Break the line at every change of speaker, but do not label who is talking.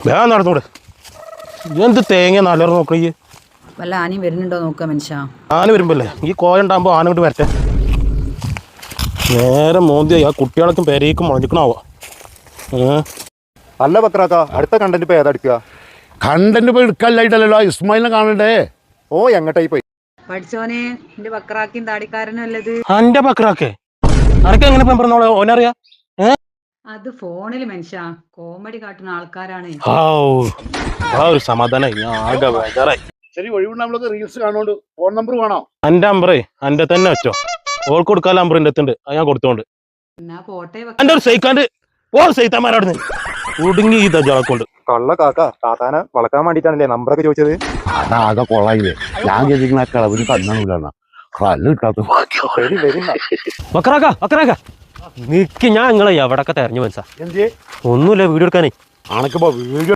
വേഗം നടന്നൂടെ എന്ത് തേങ്ങ നല്ലവർ നോക്കണേ
വല്ല ആനയും വരുന്നുണ്ടോ നോക്കാം മനുഷ്യ.
ആന വരുമ്പല്ലേ ഈ കോയ ഉണ്ടാകുമ്പോ ആന കൊണ്ട് വരട്ടെ. നേരെ മോന്തി ആ കുട്ടികളൊക്കെ പെരേക്കും മുളഞ്ഞിക്കണാവോ.
അല്ല ബക്രാക്ക, അടുത്ത കണ്ടന്റ് ഇപ്പൊ ഏതെടുക്കുക?
കണ്ടന്റ് പോയി എടുക്കാനായിട്ടല്ലോ, ഇസ്മായിലിനെ കാണണ്ടേ.
ഓ എങ്ങട്ടായി പോയി?
പഠിച്ചോനെ എന്റെ ബക്രാക്കിയും താടിക്കാരനും അല്ലത്.
എന്റെ ബക്രാക്കെ അനക്ക് എങ്ങനെ പറഞ്ഞോളെ ഓനറിയാ?
അത് ഫോണിൽ മനുഷ്യ കോമഡി കാട്ടുന്ന ആൾക്കാരാണ്.
ആ ഒരു സമാധാനായി. ഞാൻ ആകെ ബേജാറായി.
ശരി, ഒഴിവുണ്ട് നമ്മളൊക്കെ റീൽസ് കാണോണ്ട്. ഫോൺ നമ്പർ വേണോ?
എന്റെ നമ്പറേ എന്റെ തന്നെ വെച്ചോ. ഓൾക്ക് കൊടുക്കാനുള്ള നമ്പർ എന്റെ എത്തുണ്ട്, അത് ഞാൻ കൊടുത്തോണ്ട്.
എന്നാ പോട്ടെ
എന്റെ ഒരു സൈക്കാണ്ട് ഓ സൈത്താന്മാരാടുന്ന് ഒടുങ്ങി ഈ ദജാളക്കൊണ്ട്.
കള്ള കാക്ക താത്താനെ വളക്കാൻ വേണ്ടിട്ടാണല്ലേ നമ്പറൊക്കെ ചോദിച്ചത്?
അതാകെ കൊള്ളായില്ലേ. ഞാൻ കേൾക്കുന്ന കളവിന് കണ്ണൂലാണ് കല്ല് കിട്ടാത്ത.
വക്രാക്ക നിക്ക്, ഞാൻ നിങ്ങളെ എവിടൊക്കെ തെരഞ്ഞു മനസ്സാ.
എന്തിയെ?
ഒന്നുമില്ല, വീഡിയോ എടുക്കാനേ.
അണക്കിപ്പോ വീഡിയോ